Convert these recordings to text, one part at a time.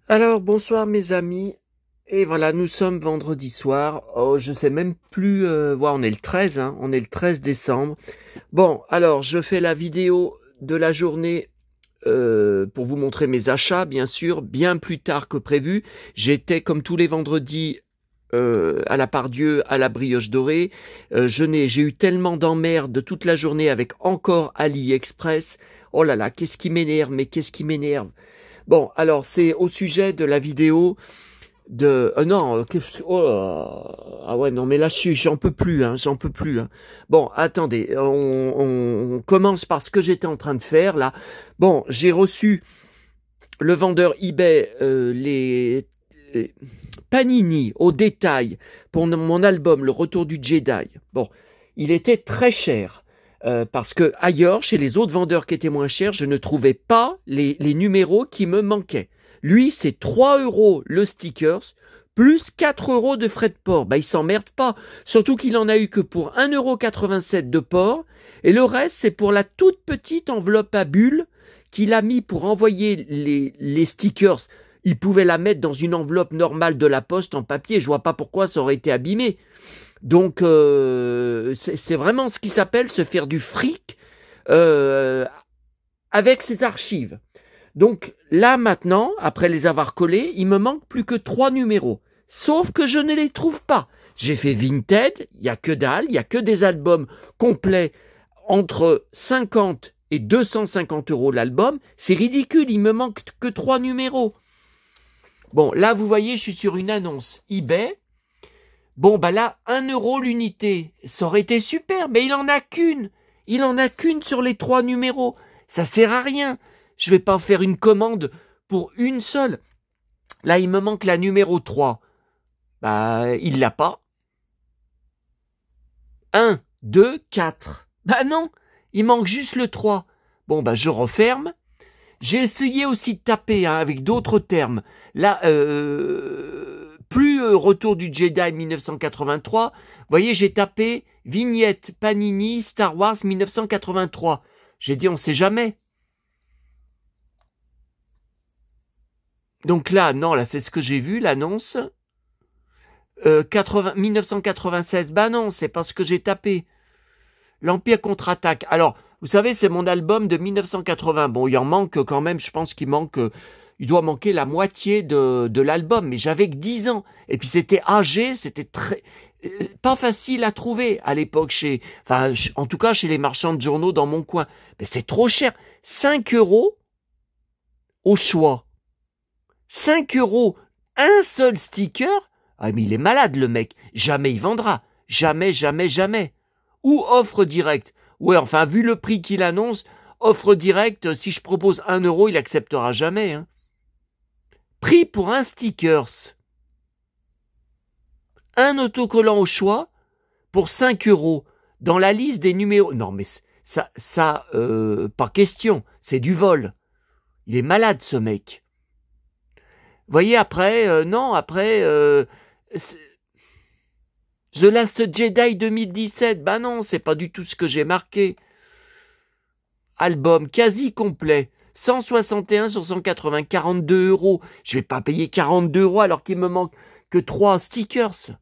Alors, bonsoir mes amis. Et voilà, nous sommes vendredi soir. Oh, je sais même plus... ouais, on est le 13, hein. On est le 13 décembre. Bon, alors, je fais la vidéo de la journée pour vous montrer mes achats, bien sûr, bien plus tard que prévu. J'étais, comme tous les vendredis, à la Pardieu, à la Brioche Dorée. J'ai eu tellement d'emmerdes toute la journée avec encore AliExpress. Oh là là, qu'est-ce qui m'énerve, mais qu'est-ce qui m'énerve. Bon, alors c'est au sujet de la vidéo de... non, oh ah ouais, non, mais là, j'en peux plus, hein, j'en peux plus. Hein. Bon, attendez, on commence par ce que j'étais en train de faire, là. Bon, j'ai reçu le vendeur eBay, les Panini au détail pour mon album Le Retour du Jedi. Bon, il était très cher. Parce que ailleurs, chez les autres vendeurs qui étaient moins chers, je ne trouvais pas les numéros qui me manquaient. Lui, c'est 3 € le stickers, plus 4 € de frais de port. Bah, il s'emmerde pas. Surtout qu'il en a eu que pour 1,87 € de port. Et le reste, c'est pour la toute petite enveloppe à bulles qu'il a mis pour envoyer les stickers. Il pouvait la mettre dans une enveloppe normale de la poste en papier. Je vois pas pourquoi ça aurait été abîmé. Donc, c'est vraiment ce qui s'appelle se faire du fric avec ses archives. Donc là, maintenant, après les avoir collés, il me manque plus que 3 numéros. Sauf que je ne les trouve pas. J'ai fait Vinted, il n'y a que dalle, il n'y a que des albums complets entre 50 et 250 € l'album. C'est ridicule, il me manque que 3 numéros. Bon, là, vous voyez, je suis sur une annonce eBay. Bon, bah là, 1 € l'unité. Ça aurait été super, mais il en a qu'une. Il en a qu'une sur les 3 numéros. Ça sert à rien. Je vais pas faire une commande pour une seule. Là, il me manque la numéro 3. Bah, il l'a pas. 1, 2, 4. Bah non, il manque juste le 3. Bon, bah, je referme. J'ai essayé aussi de taper avec d'autres termes. Là, plus Retour du Jedi 1983. Vous voyez, j'ai tapé vignette Panini Star Wars 1983. J'ai dit, on sait jamais. Donc là, non, là, c'est ce que j'ai vu, l'annonce. 1996, bah non, c'est pas ce que j'ai tapé. L'Empire contre-attaque. Alors, vous savez, c'est mon album de 1980. Bon, il en manque quand même, je pense qu'il manque... il doit manquer la moitié de l'album, mais j'avais que 10 ans. Et puis c'était âgé, c'était très... pas facile à trouver à l'époque en tout cas chez les marchands de journaux dans mon coin. Mais c'est trop cher. 5 € au choix. 5 €, un seul sticker. Ah, mais il est malade, le mec. Jamais il vendra. Jamais, jamais, jamais. Ou offre directe. Ouais, enfin, vu le prix qu'il annonce, offre directe, si je propose 1 €, il acceptera jamais. Hein. Prix pour un stickers. Un autocollant au choix pour 5 € dans la liste des numéros. Non, mais ça, pas question. C'est du vol. Il est malade, ce mec. Vous voyez, après, non, après, The Last Jedi 2017, bah non, c'est pas du tout ce que j'ai marqué. Album quasi complet, 161 sur 180, 42 €. Je vais pas payer 42 € alors qu'il me manque que 3 stickers.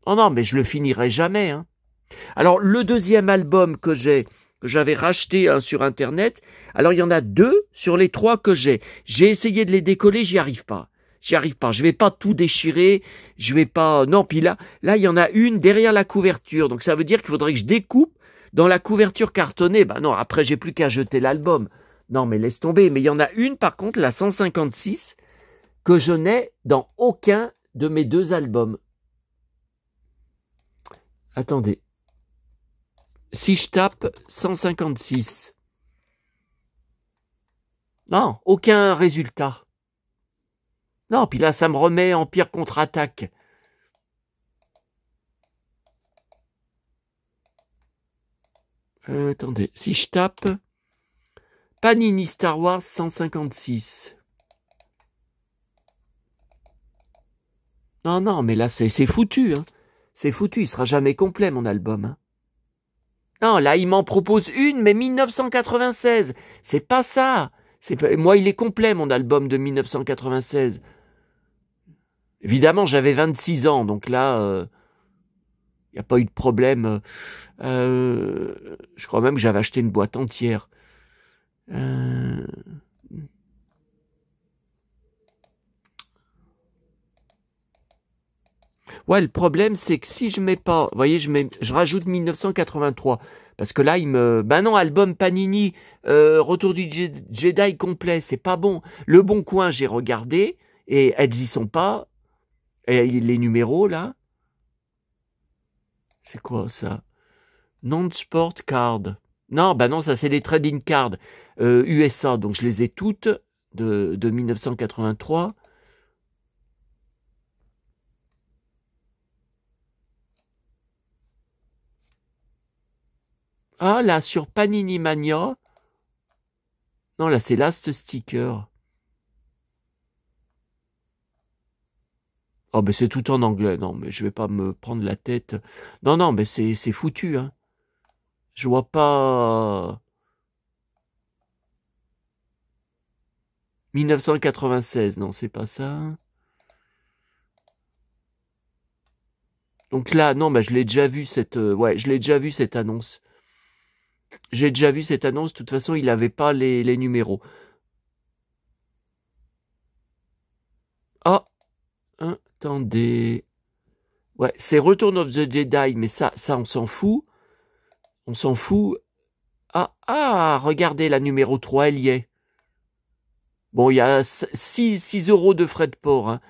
Oh non, mais je le finirai jamais. Hein. Alors, le deuxième album que j'avais racheté sur Internet, alors il y en a 2 sur les 3 que j'ai. J'ai essayé de les décoller, j'y arrive pas. Je vais pas tout déchirer, je vais pas... Non, puis là, il y en a une derrière la couverture. Donc ça veut dire qu'il faudrait que je découpe dans la couverture cartonnée. Bah non, après j'ai plus qu'à jeter l'album. Non, mais laisse tomber. Mais il y en a une, par contre, la 156, que je n'ai dans aucun de mes 2 albums. Attendez. Si je tape 156. Non, aucun résultat. Non, puis là, ça me remet Empire contre-attaque. Attendez, si je tape Panini Star Wars 156. Non, mais là, c'est foutu. Hein. C'est foutu, il sera jamais complet, mon album. Hein. Non, là, il m'en propose une, mais 1996. C'est pas ça. Moi, il est complet, mon album de 1996. Évidemment, j'avais 26 ans, donc là, il n'y a pas eu de problème. Je crois même que j'avais acheté une boîte entière. Ouais, le problème, c'est que si je mets pas... Vous voyez, je rajoute 1983. Parce que là, il me... Ben non, album Panini, Retour du Jedi complet, c'est pas bon. Le Bon Coin, j'ai regardé, et elles y sont pas. Et les numéros, là. C'est quoi, ça? Non-sport card. Non, ben non, ça, c'est les trading cards USA. Donc, je les ai toutes de 1983. Ah, là, sur Panini Mania. Non, là, c'est Last Sticker. Oh, mais c'est tout en anglais. Non, mais je vais pas me prendre la tête. Non, non, mais c'est foutu, hein. Je vois pas... 1996, non, c'est pas ça. Donc là, non, bah, je l'ai déjà vu, ouais, je l'ai déjà vu, cette annonce. J'ai déjà vu cette annonce. De toute façon, il n'avait pas les numéros. Ah, attendez. Ouais, c'est Return of the Jedi, mais ça on s'en fout. On s'en fout. Ah, regardez, la numéro 3, elle y est. Bon, il y a 6 € de frais de port. Hein.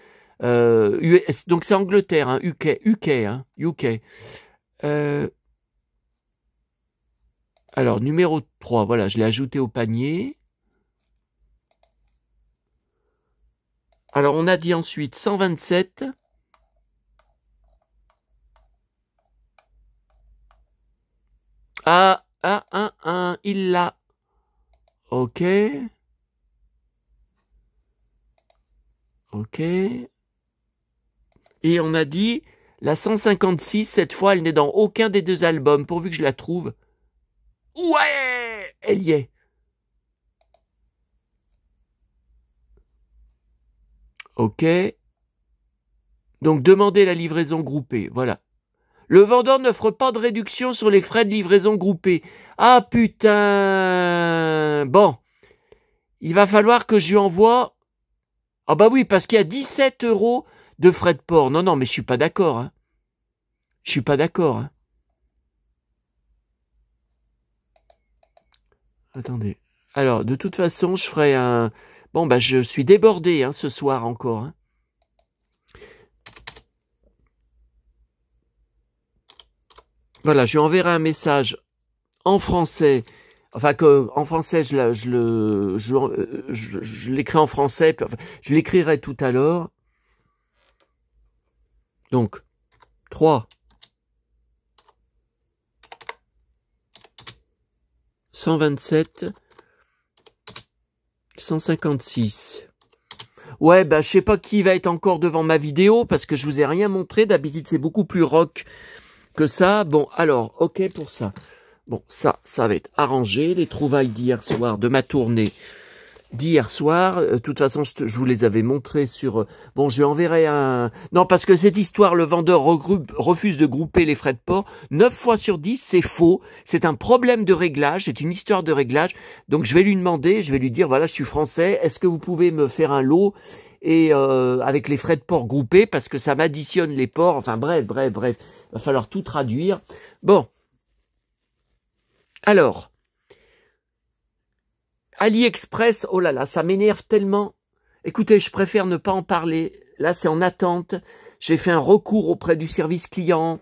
Donc c'est Angleterre, hein, UK, hein, UK. Alors, numéro 3, voilà, je l'ai ajouté au panier. Alors, on a dit ensuite 127. Ah, il l'a. Ok. Ok. Et on a dit, la 156, cette fois, elle n'est dans aucun des deux albums, pourvu que je la trouve. Ouais, elle y est. Ok. Donc, demandez la livraison groupée, voilà. Le vendeur n'offre pas de réduction sur les frais de livraison groupés. Ah putain. Bon. Il va falloir que je lui envoie... Ah bah oui, parce qu'il y a 17 € de frais de port. Non, non, mais je suis pas d'accord. Hein. Je suis pas d'accord. Hein. Attendez. Alors, de toute façon, je ferai un... Bon, bah je suis débordé hein, ce soir encore. Hein. Voilà, je lui enverrai un message en français. Enfin, en français, je l'écris en français. Puis, enfin, je l'écrirai tout à l'heure. Donc, 3. 127. 156. Ouais, bah, je sais pas qui va être encore devant ma vidéo, parce que je vous ai rien montré. D'habitude, c'est beaucoup plus rock que ça. Bon, alors, ok pour ça. Bon, ça va être arrangé. Les trouvailles d'hier soir, de ma tournée d'hier soir. De toute façon, je vous les avais montrés sur... Bon, je lui enverrai un... Non, parce que cette histoire, le vendeur refuse de grouper les frais de port. 9 fois sur 10, c'est faux. C'est un problème de réglage. C'est une histoire de réglage. Donc, je vais lui demander, je vais lui dire, voilà, je suis français. Est-ce que vous pouvez me faire un lot et avec les frais de port groupés, parce que ça m'additionne les ports. Enfin, bref. Il va falloir tout traduire. Bon. Alors, AliExpress, oh là là, ça m'énerve tellement. Écoutez, je préfère ne pas en parler. Là, c'est en attente. J'ai fait un recours auprès du service client.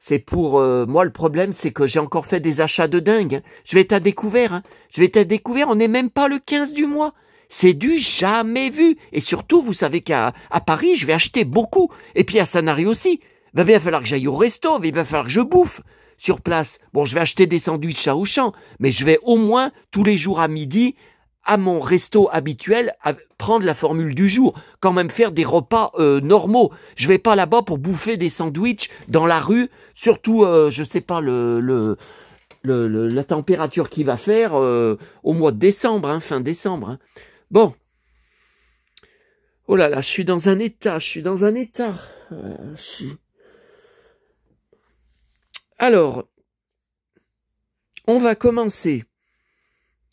C'est pour... moi, le problème, c'est que j'ai encore fait des achats de dingue. Hein. Je vais être à découvert. Hein. Je vais être à découvert. On n'est même pas le 15 du mois. C'est du jamais vu. Et surtout, vous savez qu'à Paris, je vais acheter beaucoup. Et puis à Sanary aussi. Il va bien falloir que j'aille au resto. Il va falloir que je bouffe sur place. Bon, je vais acheter des sandwichs à Auchan, mais je vais au moins tous les jours à midi à mon resto habituel prendre la formule du jour, quand même faire des repas normaux. Je vais pas là-bas pour bouffer des sandwichs dans la rue, surtout je sais pas le la température qu'il va faire au mois de décembre, hein, fin décembre. Hein. Bon. Oh là là, je suis dans un état, Alors, on va commencer.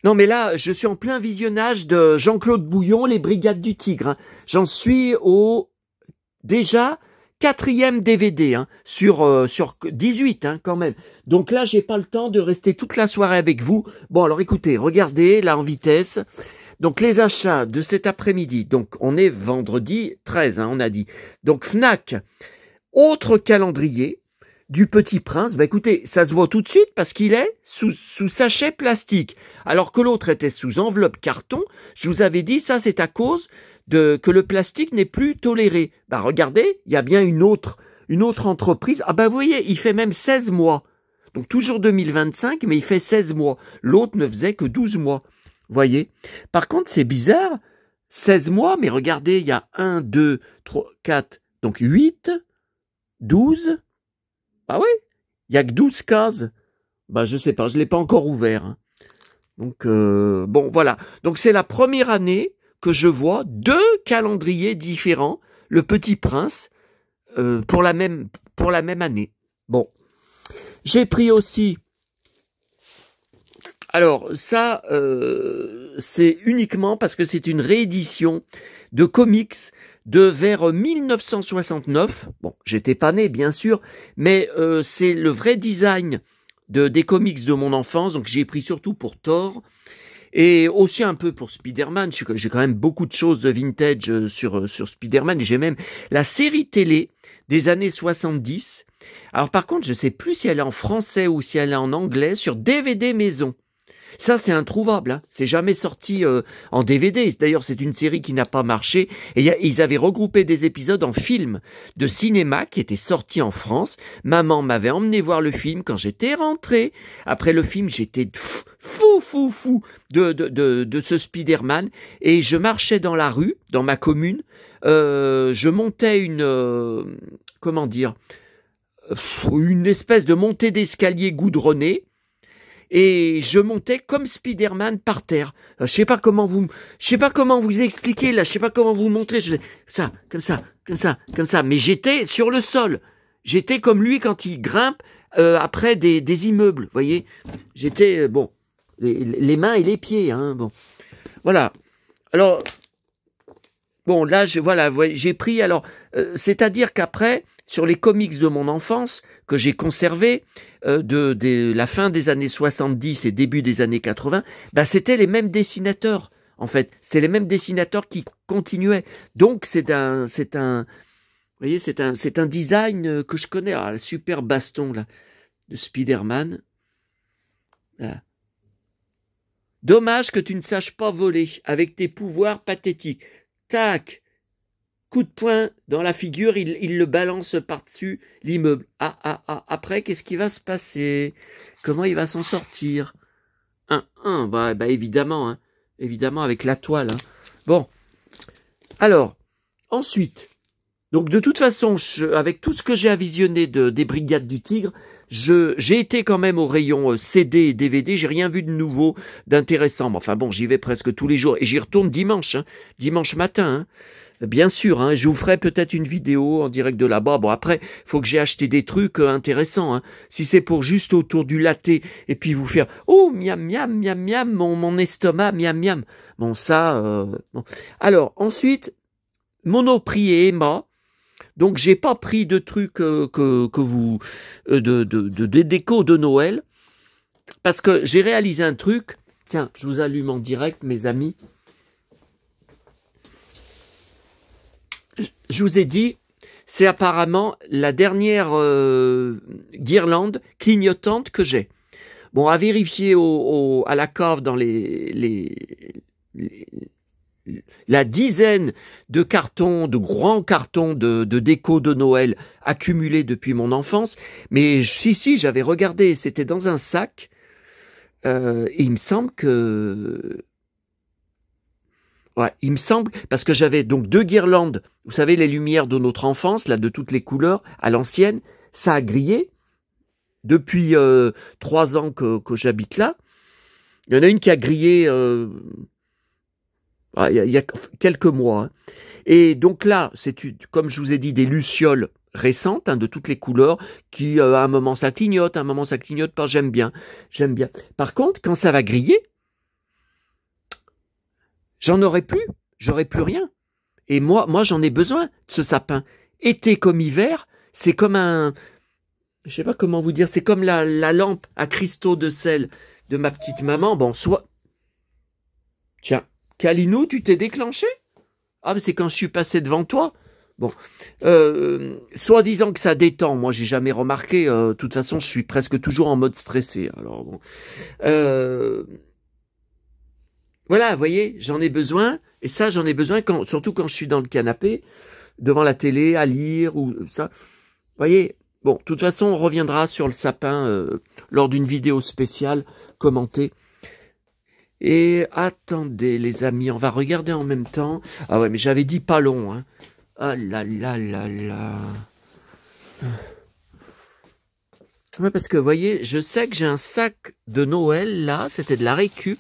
Non mais là, je suis en plein visionnage de Jean-Claude Bouillon, Les Brigades du Tigre. Hein. J'en suis au déjà 4e DVD hein, sur 18 hein, quand même. Donc là, j'ai pas le temps de rester toute la soirée avec vous. Bon alors écoutez, regardez là en vitesse. Donc les achats de cet après-midi. Donc on est vendredi 13, hein, on a dit. Donc Fnac, autre calendrier du Petit Prince. Bah écoutez, ça se voit tout de suite parce qu'il est sous sachet plastique. Alors que l'autre était sous enveloppe carton. Je vous avais dit ça, c'est à cause que le plastique n'est plus toléré. Bah regardez, il y a bien une autre entreprise. Ah bah vous voyez, il fait même 16 mois. Donc toujours 2025, mais il fait 16 mois. L'autre ne faisait que 12 mois. Voyez. Par contre, c'est bizarre. 16 mois, mais regardez, il y a 1, 2, 3, 4, donc 8, 12. Ah oui, il y a que 12 cases. Bah je sais pas, je l'ai pas encore ouvert. Hein. Donc bon voilà. Donc c'est la première année que je vois 2 calendriers différents, Le Petit Prince, pour la même année. Bon. J'ai pris aussi. Alors ça, c'est uniquement parce que c'est une réédition de comics de vers 1969. Bon, j'étais pas né, bien sûr, mais c'est le vrai design des comics de mon enfance. Donc j'ai pris surtout pour Thor et aussi un peu pour Spider-Man. J'ai quand même beaucoup de choses de vintage sur Spider-Man et j'ai même la série télé des années 70. Alors par contre, je sais plus si elle est en français ou si elle est en anglais sur DVD maison. Ça, c'est introuvable, hein. C'est jamais sorti en DVD. D'ailleurs, c'est une série qui n'a pas marché. Et ils avaient regroupé des épisodes en film de cinéma qui étaient sortis en France. Maman m'avait emmené voir le film quand j'étais rentré. Après le film, j'étais fou de ce Spider-Man. Et je marchais dans la rue, dans ma commune. Je montais une espèce de montée d'escalier goudronné. Et je montais comme Spider-Man par terre. Je sais pas comment vous expliquer là, je sais pas comment vous montrer. Ça, comme ça. Mais j'étais sur le sol. J'étais comme lui quand il grimpe après des immeubles. Voyez, j'étais bon, les mains et les pieds. Hein, bon, voilà. Alors bon, là, j'ai pris. Alors, c'est-à-dire qu'après, sur les comics de mon enfance que j'ai conservés de la fin des années 70 et début des années 80, bah c'était les mêmes dessinateurs en fait, c'était les mêmes dessinateurs qui continuaient. Donc c'est un design que je connais. Ah, le super baston là de Spider-Man. Voilà. Dommage que tu ne saches pas voler avec tes pouvoirs pathétiques. Tac. Coup de poing dans la figure, il le balance par-dessus l'immeuble. Après, qu'est-ce qui va se passer? Comment il va s'en sortir? Bah évidemment, hein. Évidemment avec la toile. Hein. Bon, alors, ensuite, donc de toute façon, avec tout ce que j'ai à visionner des Brigades du Tigre, j'ai été quand même au rayon CD et DVD, j'ai rien vu de nouveau, d'intéressant. Enfin bon, j'y vais presque tous les jours et j'y retourne dimanche, hein, dimanche matin. Hein. Bien sûr, hein, je vous ferai peut-être une vidéo en direct de là-bas. Bon, après, faut que j'ai acheté des trucs intéressants. Hein. Si c'est pour juste autour du latte et puis vous faire « Oh, miam, miam, miam, miam, mon estomac, miam, miam ». Bon, ça... Bon. Alors, ensuite, Monoprix et Emma. Donc, j'ai pas pris de trucs que vous... de déco de Noël. Parce que j'ai réalisé un truc. Tiens, je vous allume en direct, mes amis. Je vous ai dit, c'est apparemment la dernière guirlande clignotante que j'ai. Bon, à vérifier à la cave dans la dizaine de cartons, de grands cartons de déco de Noël accumulés depuis mon enfance. Mais si, j'avais regardé, c'était dans un sac. Et il me semble que... Ouais, il me semble, parce que j'avais donc 2 guirlandes, vous savez, les lumières de notre enfance, là, de toutes les couleurs, à l'ancienne, ça a grillé. depuis 3 ans que j'habite là. Il y en a une qui a grillé il y a quelques mois. Hein. Et donc là, c'est comme je vous ai dit, des lucioles récentes, hein, de toutes les couleurs, qui à un moment ça clignote, à un moment ça clignote pas. J'aime bien, j'aime bien. Par contre, quand ça va griller, j'aurai plus rien. Et moi j'en ai besoin de ce sapin. Été comme hiver, c'est comme je sais pas comment vous dire, c'est comme la lampe à cristaux de sel de ma petite maman. Bon, tiens, Kalinou, tu t'es déclenché? Ah, mais c'est quand je suis passé devant toi. Bon, soi-disant que ça détend. Moi, j'ai jamais remarqué. De toute façon, je suis presque toujours en mode stressé. Alors bon, voilà, vous voyez, j'en ai besoin. Et ça, j'en ai besoin surtout quand je suis dans le canapé, devant la télé, à lire ou ça. Vous voyez. Bon, de toute façon, on reviendra sur le sapin lors d'une vidéo spéciale commentée. Et attendez, les amis, on va regarder en même temps. Ah ouais, mais j'avais dit pas long, hein. Ah là là là là. Ouais, parce que, vous voyez, je sais que j'ai un sac de Noël, là. C'était de la récup.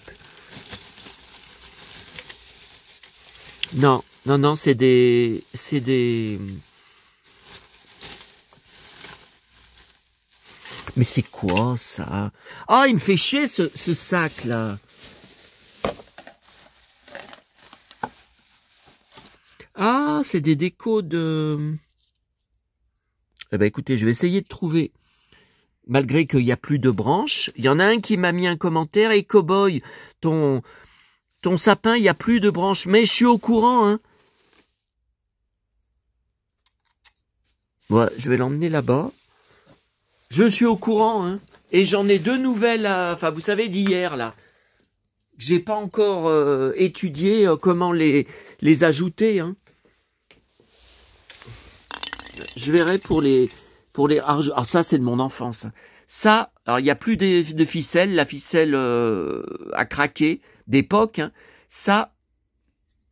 Non, non, non, c'est des... Mais c'est quoi, ça? Ah, il me fait chier, ce sac-là. Ah, c'est des décos de... Eh ben, écoutez, je vais essayer de trouver... Malgré qu'il n'y a plus de branches. Il y en a un qui m'a mis un commentaire. Et Cowboy, ton sapin, il n'y a plus de branches. Mais je suis au courant, hein. Ouais, je vais l'emmener là-bas. Je suis au courant, hein. Et j'en ai 2 nouvelles, enfin, vous savez, d'hier, là. J'ai pas encore étudié comment les ajouter, hein. Je verrai pour les... Alors ça, c'est de mon enfance. Ça, alors il n'y a plus de ficelle. La ficelle a craqué d'époque. Hein. Ça,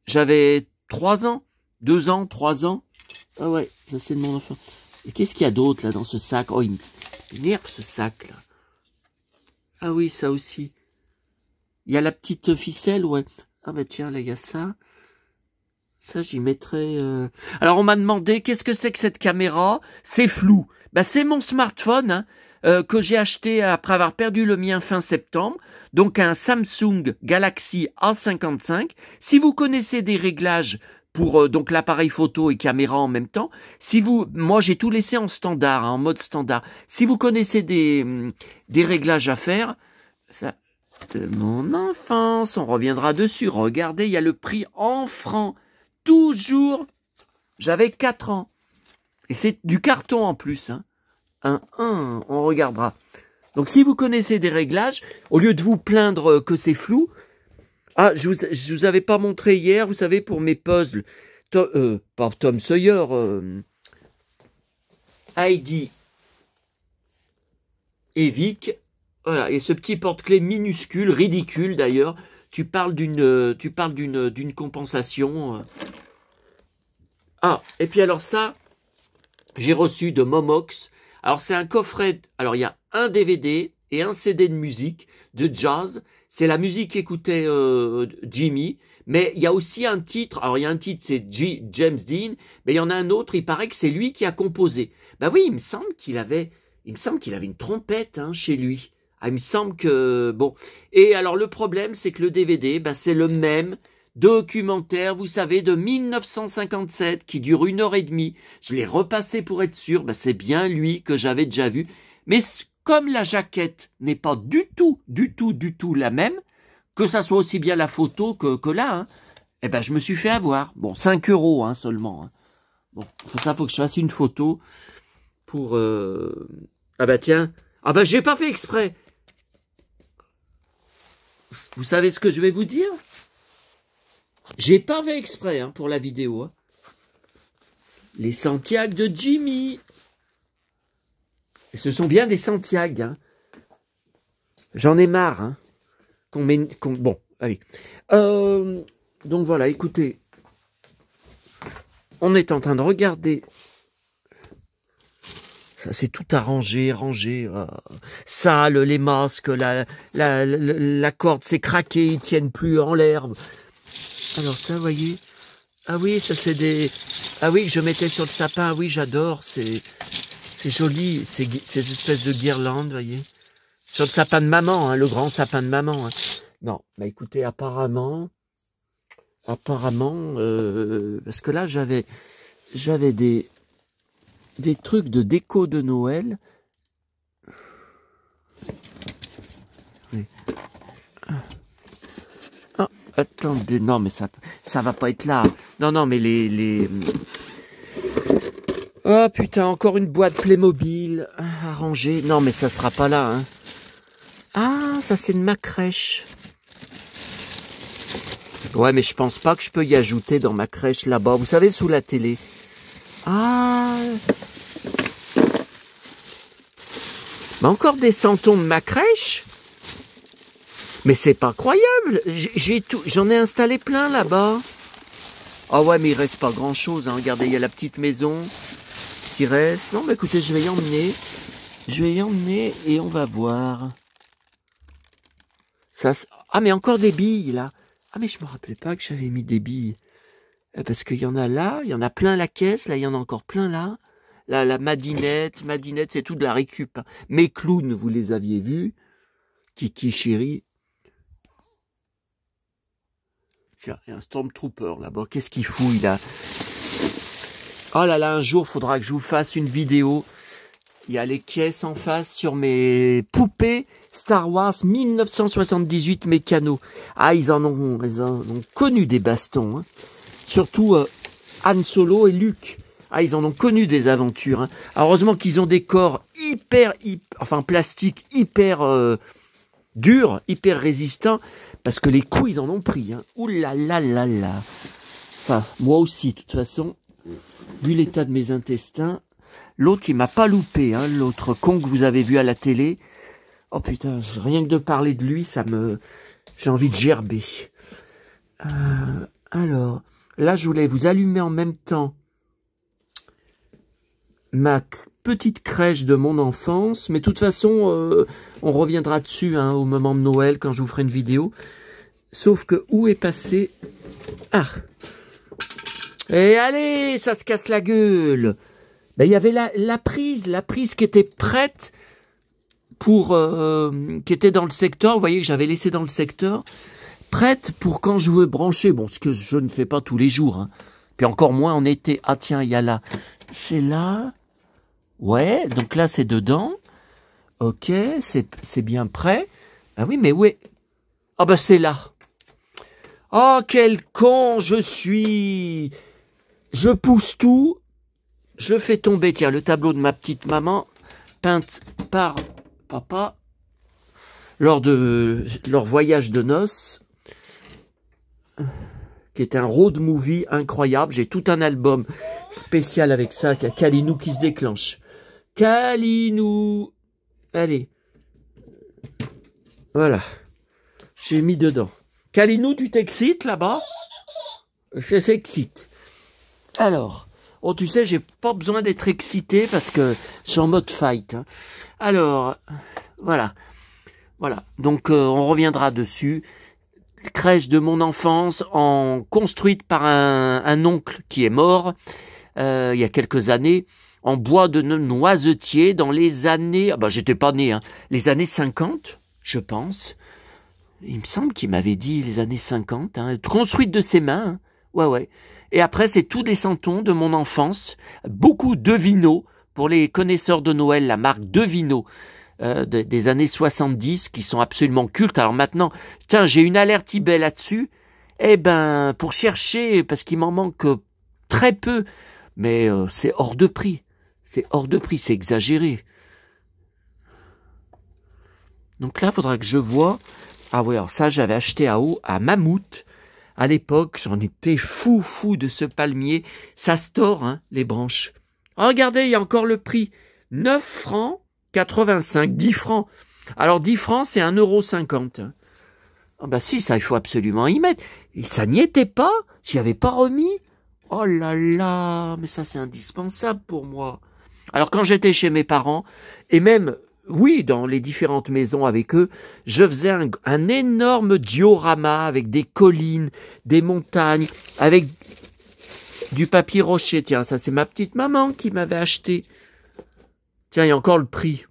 j'avais 3 ans, 2 ans, 3 ans. Ah ouais, ça c'est de mon enfance. Et qu'est-ce qu'il y a d'autre là dans ce sac? Oh, il m'énerve ce sac là. Ah oui, ça aussi. Il y a la petite ficelle, ouais. Ah bah tiens, là, il y a ça. Ça, j'y mettrais... Alors, on m'a demandé, qu'est-ce que c'est que cette caméra? C'est flou. Bah, c'est mon smartphone hein, que j'ai acheté après avoir perdu le mien fin septembre. Donc, un Samsung Galaxy A55. Si vous connaissez des réglages pour donc l'appareil photo et caméra en même temps, moi, j'ai tout laissé en standard, hein, en mode standard. Si vous connaissez des réglages à faire, ça... De mon enfance, on reviendra dessus. Regardez, il y a le prix en francs. Toujours, j'avais 4 ans. Et c'est du carton en plus. Hein. On regardera. Donc si vous connaissez des réglages, au lieu de vous plaindre que c'est flou, ah, je vous avais pas montré hier, vous savez, pour mes puzzles, pas Tom Sawyer, Heidi et Vic, voilà, et ce petit porte-clés minuscule, ridicule d'ailleurs, tu parles d'une compensation. Ah, et puis alors ça, j'ai reçu de Momox. Alors c'est un coffret, alors il y a un DVD et un CD de musique, de jazz. C'est la musique qu'écoutait Jimmy, mais il y a aussi un titre, alors il y a un titre c'est James Dean, mais il y en a un autre, il paraît que c'est lui qui a composé. Ben oui, il me semble qu'il avait une trompette hein, chez lui. Ah, il me semble que... Bon. Et alors, le problème, c'est que le DVD, bah, c'est le même documentaire, vous savez, de 1957, qui dure 1h30. Je l'ai repassé pour être sûr. Bah, c'est bien lui que j'avais déjà vu. Mais comme la jaquette n'est pas du tout la même, que ça soit aussi bien la photo que là, hein, eh ben, je me suis fait avoir. Bon, 5 € hein, seulement. Hein. Bon, ça, faut que je fasse une photo pour... Ah bah tiens. Ah bah j'ai pas fait exprès. Vous savez ce que je vais vous dire? J'ai pas fait exprès hein, pour la vidéo. Hein. Les Santiago de Jimmy. Et ce sont bien des Santiago. Hein. J'en ai marre. Hein, bon, allez. Donc voilà, écoutez. On est en train de regarder Ça, c'est tout arrangé, rangé. Sale, les masques, la corde s'est craquée, ils tiennent plus en l'air. Alors ça, vous voyez. Ah oui, ça c'est des... Ah oui, que je mettais sur le sapin. Ah oui, j'adore. C'est joli, ces espèces de guirlandes, vous voyez. Sur le sapin de maman, hein, le grand sapin de maman. Hein. Non, bah écoutez, apparemment, parce que là, j'avais des trucs de déco de Noël. Oui. Ah, attendez, non, mais ça va pas être là. Non, mais oh putain, encore une boîte Playmobil à ranger. Non, mais ça sera pas là, hein. Ah, ça c'est de ma crèche. Ouais, mais je pense pas que je peux y ajouter dans ma crèche là-bas. Vous savez, sous la télé. Ah. Mais encore des santons de ma crèche. Mais c'est pas croyable. J'en ai installé plein là-bas. Ah ouais, mais il reste pas grand-chose. Hein. Regardez, il y a la petite maison qui reste. Non, mais écoutez, je vais y emmener. Je vais y emmener et on va voir. Ça, ah, mais encore des billes, là. Ah, mais je me rappelais pas que j'avais mis des billes. Parce qu'il y en a là, il y en a plein la caisse, là, il y en a encore plein là. Là, la Madinette, c'est tout de la récup. Hein. Mes clowns, vous les aviez vus. Kiki, chérie. Tiens, il y a un Stormtrooper là-bas. Qu'est-ce qu'il fouille, là? Oh là là, un jour, il faudra que je vous fasse une vidéo. Il y a les caisses en face sur mes poupées Star Wars 1978 mécano. Ah, ils en ont connu des bastons. Hein. Surtout Han Solo et Luke. Ah, ils en ont connu des aventures. Hein. Alors, heureusement qu'ils ont des corps enfin plastique, hyper durs, hyper résistants. Parce que les coups, ils en ont pris. Hein. Ouh là là là là. Enfin, moi aussi, de toute façon, vu l'état de mes intestins. L'autre, il m'a pas loupé, hein, l'autre con que vous avez vu à la télé. Oh putain, rien que de parler de lui, j'ai envie de gerber. Alors, là, je voulais vous allumer en même temps ma petite crèche de mon enfance. Mais de toute façon, on reviendra dessus hein, au moment de Noël, quand je vous ferai une vidéo. Sauf que, où est passé... Ah. Et allez, ça se casse la gueule. Ben, il y avait la prise qui était prête pour... qui était dans le secteur. Vous voyez que j'avais laissé dans le secteur. Prête pour quand je veux brancher. Bon, ce que je ne fais pas tous les jours. Hein. Puis encore moins en été. Ah tiens, il y a là. C'est là. Ouais, donc là, c'est dedans. Ok, c'est bien prêt. Ah oui, mais où est... Ah ben, c'est là. Oh, quel con je suis. Je pousse tout. Je fais tomber, tiens, le tableau de ma petite maman, peinte par papa, lors de leur voyage de noces, qui est un road movie incroyable. J'ai tout un album spécial avec ça, qui a Kalinou qui se déclenche. Kalinou. Allez. Voilà. J'ai mis dedans. Kalinou, tu t'excites là-bas? Je s'excite. Alors... Oh, tu sais, j'ai pas besoin d'être excité parce que je suis en mode fight. Hein. Alors, voilà. Voilà. Donc, on reviendra dessus. Crèche de mon enfance, construite par un oncle qui est mort il y a quelques années, en bois de noisetier dans les années... Ah bah, j'étais pas né, hein. Les années 50, je pense. Il me semble qu'il m'avait dit les années 50. Hein. Construite de ses mains. Hein. Ouais, ouais. Et après, c'est tous des santons de mon enfance. Beaucoup de Devino. Pour les connaisseurs de Noël, la marque Devino des années 70 qui sont absolument cultes. Alors maintenant, tiens, j'ai une alerte eBay là-dessus. Eh ben, pour chercher, parce qu'il m'en manque très peu, mais c'est hors de prix. C'est hors de prix, c'est exagéré. Donc là, il faudra que je vois. Ah oui, alors ça, j'avais acheté à Mammouth. À l'époque, j'en étais fou de ce palmier. Ça se tord, hein, les branches. Oh, regardez, il y a encore le prix. 9 francs 85, 10 francs. Alors 10 francs, c'est 1,50 €. Ah bah si, ça, il faut absolument y mettre. Et ça n'y était pas. J'y avais pas remis. Oh là là, mais ça, c'est indispensable pour moi. Alors quand j'étais chez mes parents, et même, oui, dans les différentes maisons avec eux, je faisais un énorme diorama avec des collines, des montagnes, avec du papier rocher. Tiens, ça c'est ma petite maman qui m'avait acheté. Tiens, il y a encore le prix.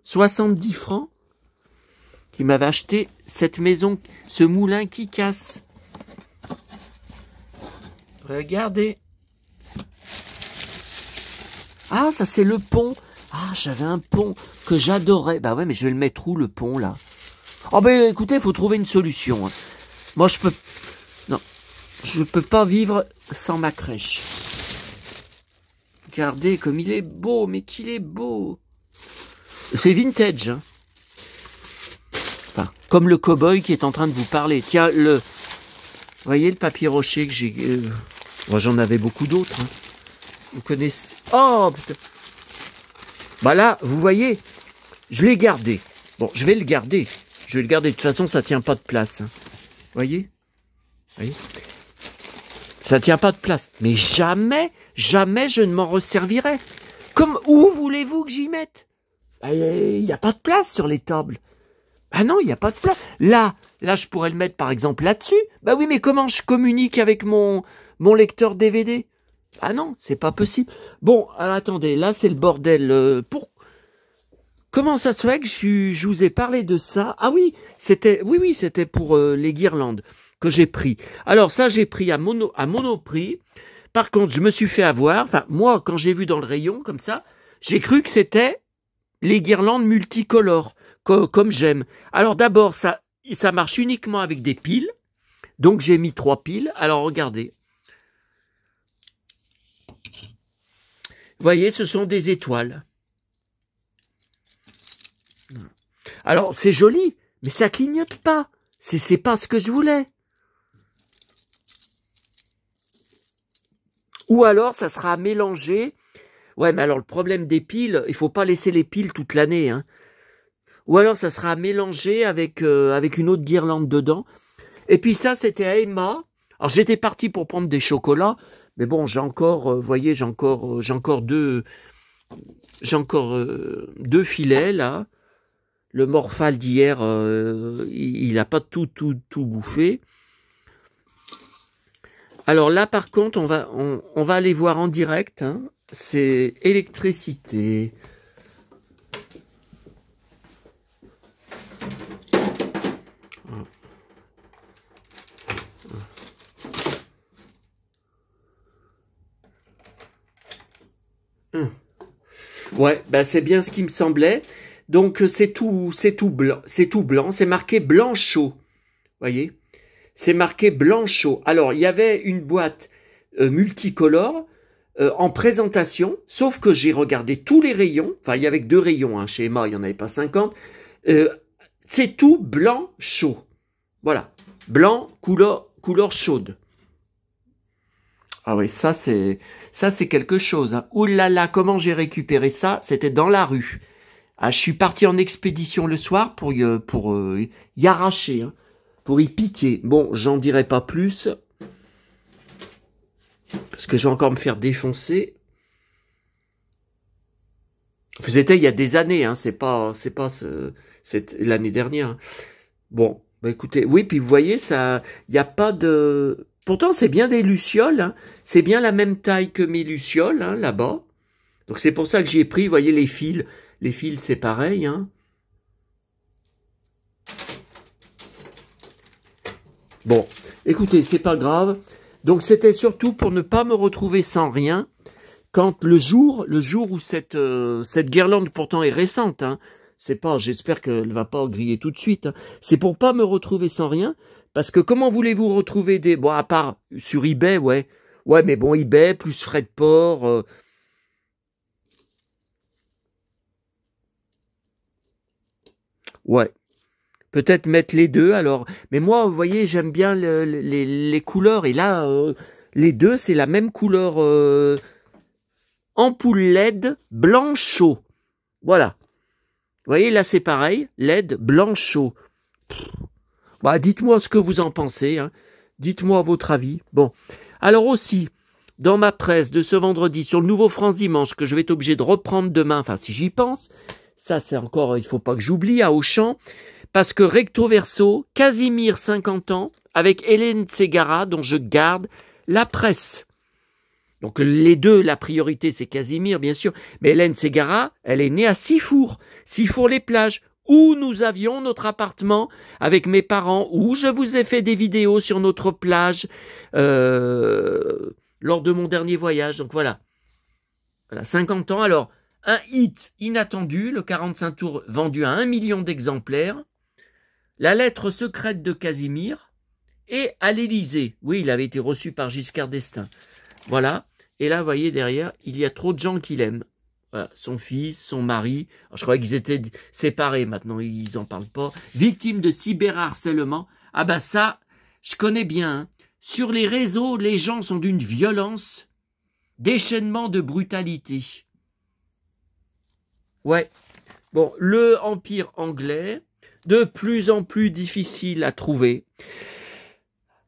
70 francs qui m'avait acheté cette maison, ce moulin qui casse. Regardez. Ah, ça c'est le pont. Ah, j'avais un pont que j'adorais. Bah ouais, mais je vais le mettre où, le pont, là? Oh ben, écoutez, il faut trouver une solution. Hein. Moi, je peux... Non, je peux pas vivre sans ma crèche. Regardez comme il est beau, mais qu'il est beau. C'est vintage. Hein. Enfin, comme le cow-boy qui est en train de vous parler. Tiens, vous voyez le papier rocher que j'ai... Moi, j'en avais beaucoup d'autres. Hein. Vous connaissez... Oh, putain. Bah là, vous voyez, je l'ai gardé. Bon, je vais le garder. Je vais le garder. De toute façon, ça tient pas de place. Hein. Vous voyez? Ça tient pas de place. Mais jamais, jamais je ne m'en resservirai. Comme, où voulez-vous que j'y mette? Il n'y a pas de place sur les tables. Ah non, il n'y a pas de place. Là, je pourrais le mettre par exemple là-dessus. Bah oui, mais comment je communique avec mon lecteur DVD? Ah non, c'est pas possible. Bon, alors attendez, là c'est le bordel. Comment ça se fait que je vous ai parlé de ça? Ah oui, c'était pour les guirlandes que j'ai pris. Alors ça, j'ai pris à Monoprix. Par contre, je me suis fait avoir. Enfin, moi, quand j'ai vu dans le rayon comme ça, j'ai cru que c'était les guirlandes multicolores, comme j'aime. Alors d'abord, ça marche uniquement avec des piles. Donc j'ai mis 3 piles. Alors regardez. Vous voyez, ce sont des étoiles. Alors, c'est joli, mais ça clignote pas. C'est pas ce que je voulais. Ou alors, ça sera mélangé. Ouais, mais alors, le problème des piles, il faut pas laisser les piles toute l'année. Hein. Ou alors, ça sera mélangé avec une autre guirlande dedans. Et puis ça, c'était à Emma. Alors, j'étais parti pour prendre des chocolats. Mais bon, j'ai encore, vous voyez, j'ai encore deux filets, là. Le morphal d'hier, il n'a pas tout bouffé. Alors là, par contre, on va aller voir en direct. Hein. C'est électricité. Ouais, ben c'est bien ce qui me semblait. Donc c'est tout blanc, c'est marqué blanc chaud. Voyez, c'est marqué blanc chaud. Alors il y avait une boîte multicolore en présentation, sauf que j'ai regardé tous les rayons. Enfin, il y avait que 2 rayons hein, chez Emma, il y en avait pas 50. C'est tout blanc chaud. Voilà, blanc couleur chaude. Ah oui, ça c'est quelque chose. Hein. Ouh là là, comment j'ai récupéré ça? C'était dans la rue. Ah, je suis parti en expédition le soir pour y arracher, hein, pour y piquer. Bon, j'en dirai pas plus parce que je vais encore me faire défoncer. C'était il y a des années, hein. C'est l'année dernière. Hein. Bon, bah écoutez, oui, puis vous voyez ça, il y a pas de. Pourtant, c'est bien des lucioles. Hein. C'est bien la même taille que mes lucioles, hein, là-bas. Donc, c'est pour ça que j'ai pris, vous voyez, les fils. Les fils, c'est pareil. Hein. Bon, écoutez, c'est pas grave. Donc, c'était surtout pour ne pas me retrouver sans rien. Quand le jour où cette guirlande, pourtant, est récente. Hein, c'est pas, j'espère qu'elle va pas griller tout de suite. Hein, c'est pour pas me retrouver sans rien. Parce que comment voulez-vous retrouver des... Bon, à part sur eBay, ouais. Ouais, mais bon, eBay, plus frais de port. Ouais. Peut-être mettre les deux, alors. Mais moi, vous voyez, j'aime bien les couleurs. Et là, les deux, c'est la même couleur ampoule LED blanc chaud. Voilà. Vous voyez, là, c'est pareil. LED blanc chaud. Bah, dites-moi ce que vous en pensez. Hein. Dites-moi votre avis. Bon. Alors aussi, dans ma presse de ce vendredi sur le nouveau France Dimanche que je vais être obligé de reprendre demain, enfin si j'y pense, ça c'est encore, il faut pas que j'oublie, à Auchan, parce que recto verso, Casimir 50 ans, avec Hélène Ségara, dont je garde la presse. Donc les deux, la priorité c'est Casimir bien sûr, mais Hélène Ségara, elle est née à Sifour-les-Plages, où nous avions notre appartement avec mes parents, où je vous ai fait des vidéos sur notre plage lors de mon dernier voyage. Donc voilà, 50 ans. Alors, un hit inattendu, le 45 tours vendu à 1 million d'exemplaires, la lettre secrète de Casimir, et à l'Élysée. Oui, il avait été reçu par Giscard d'Estaing. Voilà, et là, vous voyez, derrière, il y a trop de gens qui l'aiment. Voilà, son fils, son mari, alors, je croyais qu'ils étaient séparés, maintenant ils en parlent pas, victime de cyberharcèlement. Ah bah ça, je connais bien. Hein. Sur les réseaux, les gens sont d'une violence, déchaînement de brutalité. Ouais, bon, le empire anglais, de plus en plus difficile à trouver.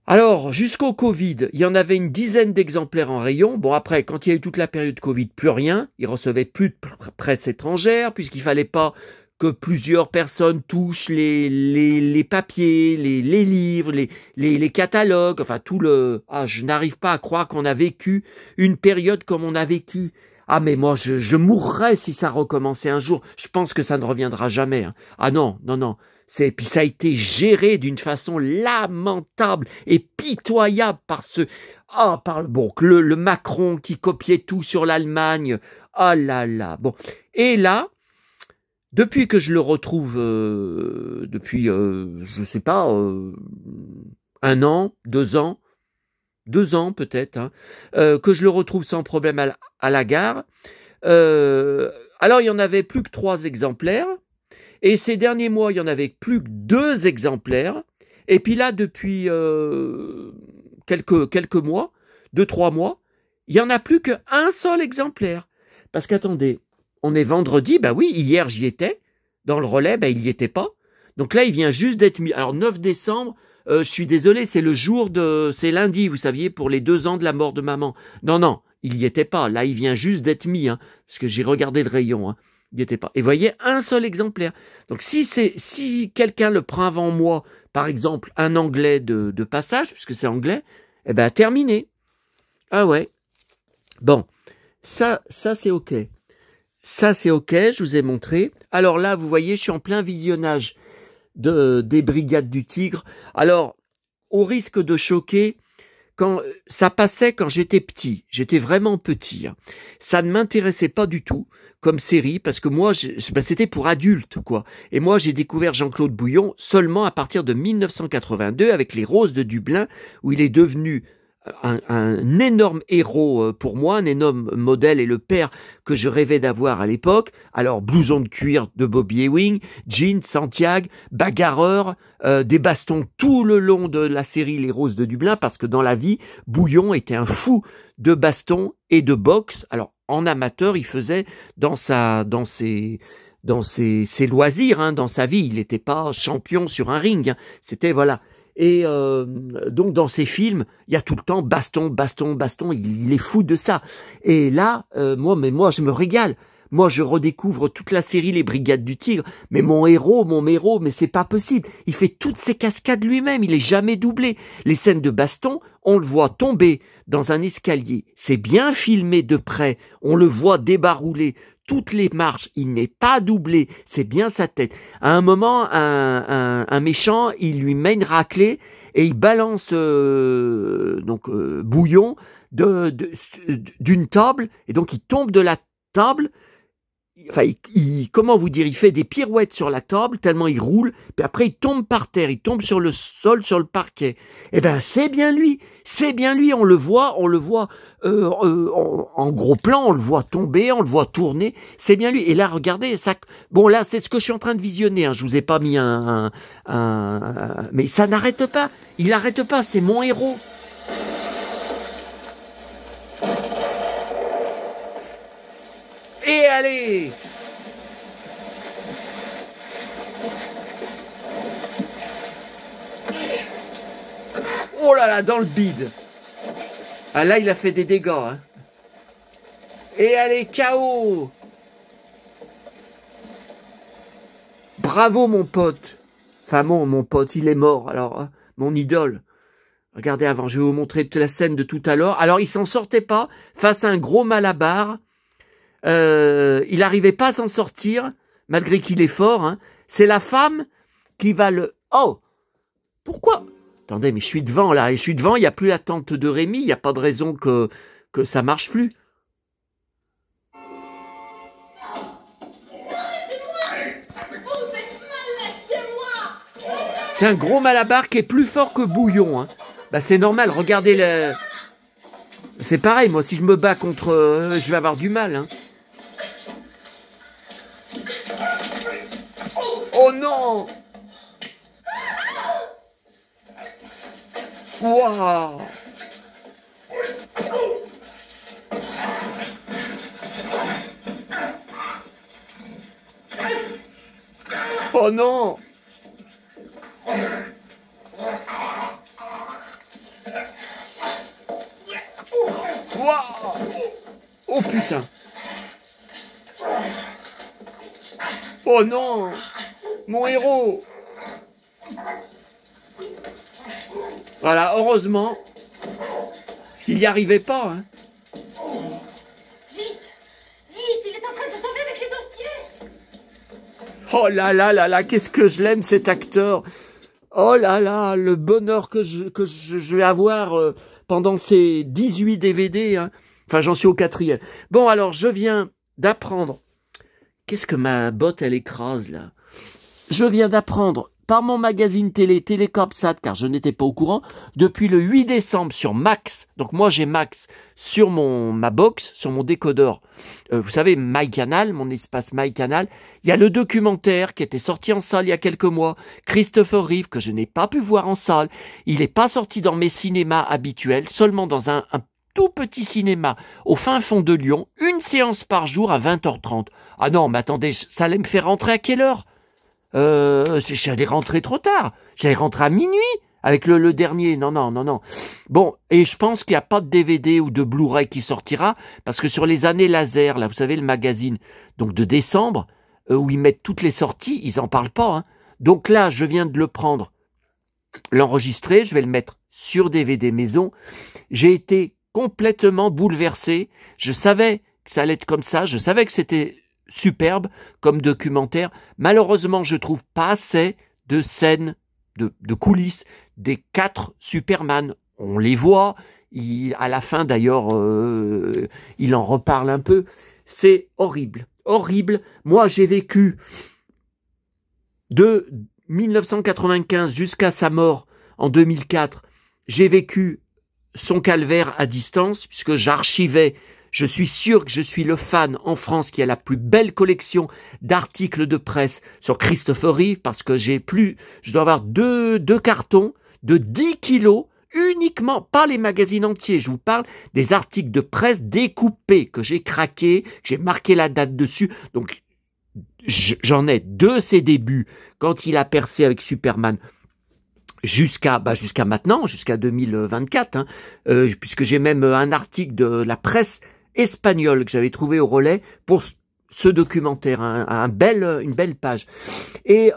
Alors, jusqu'au Covid, il y en avait une dizaine d'exemplaires en rayon. Bon, après, quand il y a eu toute la période Covid, plus rien. Ils recevaient plus de presse étrangère, puisqu'il fallait pas que plusieurs personnes touchent les papiers, les livres, les catalogues, enfin tout le... Ah, je n'arrive pas à croire qu'on a vécu une période comme on a vécu. Ah, mais moi, je mourrais si ça recommençait un jour. Je pense que ça ne reviendra jamais. Hein. Ah non, non, non. Puis ça a été géré d'une façon lamentable et pitoyable par le Macron qui copiait tout sur l'Allemagne. Ah là là. Bon. Et là, depuis que je le retrouve, je sais pas, 1 an, 2 ans, 2 ans peut-être, hein, que je le retrouve sans problème à la gare. Alors il y en avait plus que 3 exemplaires. Et ces derniers mois, il y en avait plus que 2 exemplaires. Et puis là, depuis quelques mois, 2-3 mois, il n'y en a plus qu'un seul exemplaire. Parce qu'attendez, on est vendredi, bah oui, hier j'y étais. Dans le relais, bah il n'y était pas. Donc là, il vient juste d'être mis. Alors 9 décembre, je suis désolé, c'est c'est lundi, vous saviez, pour les 2 ans de la mort de maman. Non, non, il n'y était pas. Là, il vient juste d'être mis, hein, parce que j'ai regardé le rayon, hein. Il n'y était pas. Et voyez, un seul exemplaire. Donc si quelqu'un le prend avant moi, par exemple un anglais de passage, puisque c'est anglais, eh ben terminé. Ah ouais. Bon, ça c'est ok. Ça c'est ok, je vous ai montré. Alors là, vous voyez, je suis en plein visionnage des Brigades du Tigre. Alors, au risque de choquer, quand ça passait quand j'étais petit, j'étais vraiment petit. Hein. Ça ne m'intéressait pas du tout comme série, parce que moi, c'était pour adultes, quoi. Et moi, j'ai découvert Jean-Claude Bouillon seulement à partir de 1982 avec Les Roses de Dublin, où il est devenu un énorme héros pour moi, un énorme modèle et le père que je rêvais d'avoir à l'époque. Alors, blouson de cuir de Bobby Ewing, jeans, Santiago, bagarreur, des bastons tout le long de la série Les Roses de Dublin, parce que dans la vie, Bouillon était un fou de baston et de boxe. Alors, en amateur, il faisait dans ses loisirs, hein, dans sa vie. Il n'était pas champion sur un ring. Hein. C'était, voilà. Et donc, dans ses films, il y a tout le temps baston, baston, baston. Il est fou de ça. Et là, moi, je me régale. Moi, je redécouvre toute la série Les Brigades du Tigre. Mais mon héros, mais c'est pas possible. Il fait toutes ses cascades lui-même. Il est jamais doublé. Les scènes de baston, on le voit tomber dans un escalier. C'est bien filmé de près. On le voit débarrouler toutes les marches. Il n'est pas doublé. C'est bien sa tête. À un moment, un méchant, il lui met une raclée et il balance Bouillon d'une table. Et donc, il tombe de la table. Enfin, comment vous dire, il fait des pirouettes sur la table tellement il roule, puis après il tombe par terre, il tombe sur le sol, sur le parquet. Eh ben c'est bien lui, on le voit en gros plan, on le voit tomber, on le voit tourner, c'est bien lui. Et là, regardez, ça, bon là, c'est ce que je suis en train de visionner. Hein. Je vous ai pas mis mais ça n'arrête pas, il n'arrête pas, c'est mon héros. Et allez! Oh là là, dans le bide! Ah là, il a fait des dégâts. Hein. Et elle est KO. Bravo, mon pote. Enfin, mon pote, il est mort. Alors, hein, mon idole. Regardez avant, je vais vous montrer toute la scène de tout à l'heure. Alors, il s'en sortait pas face à un gros Malabar. Il n'arrivait pas à s'en sortir, malgré qu'il est fort. Hein. C'est la femme qui va le... Oh! Pourquoi? Attendez, mais je suis devant, là. Et je suis devant, il n'y a plus la tante de Rémi. Il n'y a pas de raison que ça marche plus. C'est un gros Malabar qui est plus fort que Bouillon. Hein. Bah, c'est normal, regardez le... C'est pareil, moi, si je me bats contre... je vais avoir du mal. Hein. Oh non! Waouh! Oh non! Waouh! Oh putain! Oh non! Mon héros! Voilà, heureusement, il n'y arrivait pas. Hein. Vite! Vite! Il est en train de se sauver avec les dossiers! Oh là là là là, qu'est-ce que je l'aime cet acteur! Oh là là, le bonheur que je vais avoir pendant ces 18 DVD. Hein. Enfin, j'en suis au 4e. Bon, alors, je viens d'apprendre. Qu'est-ce que ma botte, elle écrase, là? Je viens d'apprendre par mon magazine télé, Télécopsat, car je n'étais pas au courant, depuis le 8 décembre sur Max. Donc, moi, j'ai Max sur ma box, sur mon décodeur. Vous savez, MyCanal, mon espace MyCanal. Il y a le documentaire qui était sorti en salle il y a quelques mois, Christopher Reeve, que je n'ai pas pu voir en salle. Il n'est pas sorti dans mes cinémas habituels, seulement dans un tout petit cinéma au fin fond de Lyon, une séance par jour à 20h30. Ah non, mais attendez, ça allait me faire rentrer à quelle heure? J'allais rentrer trop tard. J'allais rentrer à minuit avec le dernier. Non, non, non, non. Bon, et je pense qu'il n'y a pas de DVD ou de Blu-ray qui sortira, parce que sur les années laser, là, vous savez, le magazine, donc de décembre, où ils mettent toutes les sorties, ils en parlent pas. Hein. Donc là, je viens de le prendre, l'enregistrer, je vais le mettre sur DVD maison. J'ai été complètement bouleversé. Je savais que ça allait être comme ça. Je savais que c'était superbe comme documentaire. Malheureusement, je trouve pas assez de scènes, de coulisses des 4 Superman. On les voit. À la fin, d'ailleurs, il en reparle un peu. C'est horrible. Horrible. Moi, j'ai vécu de 1995 jusqu'à sa mort en 2004. J'ai vécu son calvaire à distance, puisque j'archivais. Je suis sûr que je suis le fan en France qui a la plus belle collection d'articles de presse sur Christopher Reeve, parce que je dois avoir deux cartons de 10 kilos, uniquement, pas les magazines entiers, je vous parle des articles de presse découpés, que j'ai craqués, que j'ai marqué la date dessus, donc j'en ai de ses débuts, quand il a percé avec Superman, jusqu'à maintenant, jusqu'à 2024, hein, puisque j'ai même un article de la presse espagnole que j'avais trouvé au Relais pour ce documentaire, une belle page. Et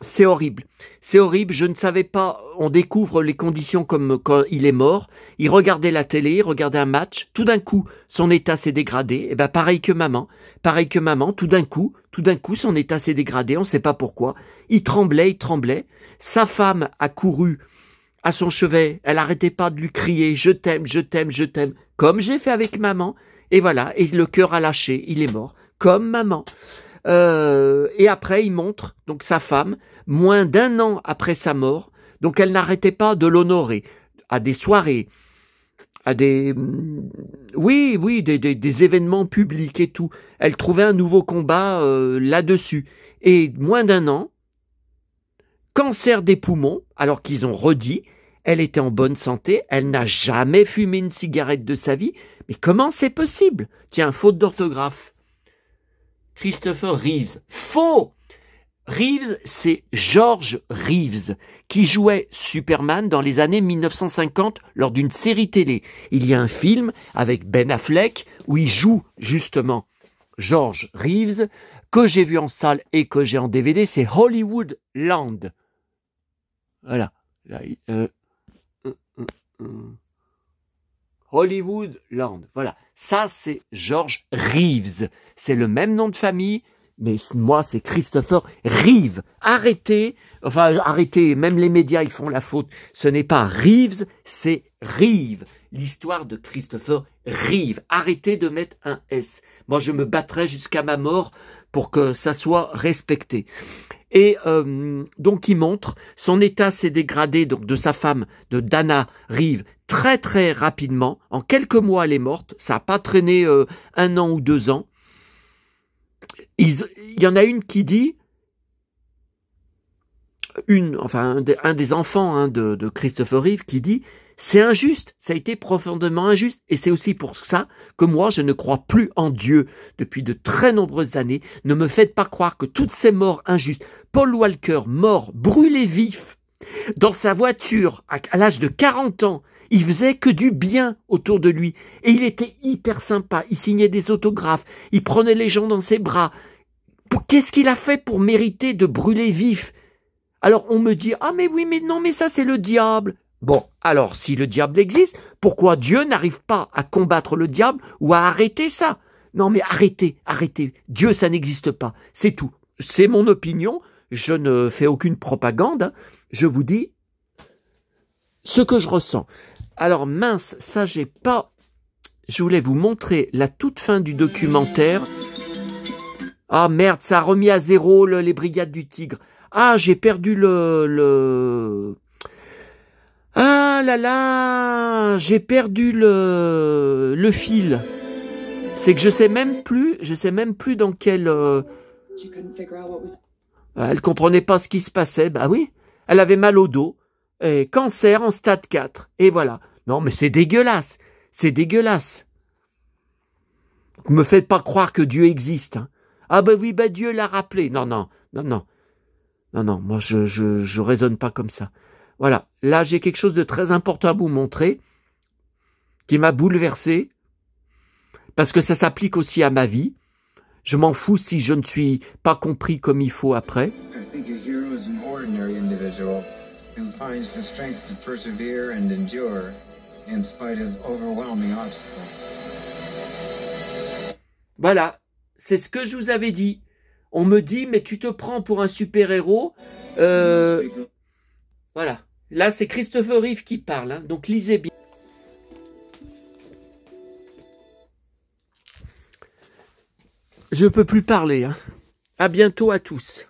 c'est horrible. C'est horrible, je ne savais pas, on découvre les conditions comme quand il est mort, il regardait la télé, il regardait un match, tout d'un coup, son état s'est dégradé, et ben pareil que maman, tout d'un coup, son état s'est dégradé, on ne sait pas pourquoi, il tremblait, sa femme a couru à son chevet, elle arrêtait pas de lui crier, je t'aime, je t'aime, je t'aime, comme j'ai fait avec maman, et voilà, et le cœur a lâché, il est mort, comme maman. Et après, il montre donc sa femme, moins d'1 an après sa mort, donc elle n'arrêtait pas de l'honorer à des soirées, à des événements publics et tout. Elle trouvait un nouveau combat là-dessus. Et moins d'1 an, cancer des poumons, alors qu'ils ont redit, elle était en bonne santé, elle n'a jamais fumé une cigarette de sa vie. Mais comment c'est possible? Tiens, faute d'orthographe. Christopher Reeves. Faux! Reeves, c'est George Reeves, qui jouait Superman dans les années 1950 lors d'une série télé. Il y a un film avec Ben Affleck où il joue justement George Reeves, que j'ai vu en salle et que j'ai en DVD, c'est Hollywood Land. Voilà. Hollywood Land. Voilà. Ça, c'est George Reeves. C'est le même nom de famille, mais moi, c'est Christopher Reeve. Arrêtez. Enfin, arrêtez. Même les médias, ils font la faute. Ce n'est pas Reeves, c'est Reeve. L'histoire de Christopher Reeve. Arrêtez de mettre un S. Moi, je me battrai jusqu'à ma mort pour que ça soit respecté. Et donc il montre, son état s'est dégradé donc de sa femme, de Dana Reeve, très très rapidement. En quelques mois, elle est morte. Ça n'a pas traîné 1 an ou 2 ans. Il y en a une qui dit, un des enfants de Christopher Reeve qui dit, c'est injuste, ça a été profondément injuste, et c'est aussi pour ça que moi je ne crois plus en Dieu depuis de très nombreuses années. Ne me faites pas croire que toutes ces morts injustes, Paul Walker mort, brûlé vif, dans sa voiture à l'âge de 40 ans, il faisait que du bien autour de lui, et il était hyper sympa, il signait des autographes, il prenait les gens dans ses bras. Qu'est-ce qu'il a fait pour mériter de brûler vif? Alors on me dit, ah mais oui, mais non, mais ça c'est le diable. Bon, alors, si le diable existe, pourquoi Dieu n'arrive pas à combattre le diable ou à arrêter ça? Non, mais arrêtez. Dieu, ça n'existe pas. C'est tout. C'est mon opinion. Je ne fais aucune propagande. Hein. Je vous dis ce que je ressens. Alors, mince, ça, j'ai pas... Je voulais vous montrer la toute fin du documentaire. Ah, merde, ça a remis à zéro les Brigades du Tigre. Ah, j'ai perdu Ah là là, j'ai perdu le fil. C'est que je sais même plus dans quel... Elle comprenait pas ce qui se passait. Bah oui, elle avait mal au dos. Et cancer en stade 4. Et voilà. Non mais c'est dégueulasse. C'est dégueulasse. Me faites pas croire que Dieu existe. Hein. Ah bah oui, bah Dieu l'a rappelé. Non, moi je raisonne pas comme ça. Voilà, là j'ai quelque chose de très important à vous montrer, qui m'a bouleversé, parce que ça s'applique aussi à ma vie. Je m'en fous si je ne suis pas compris comme il faut après. Voilà, c'est ce que je vous avais dit. On me dit, mais tu te prends pour un super-héros. Voilà. Là, c'est Christopher Reeve qui parle, hein, donc lisez bien. Je peux plus parler. Hein. À bientôt à tous.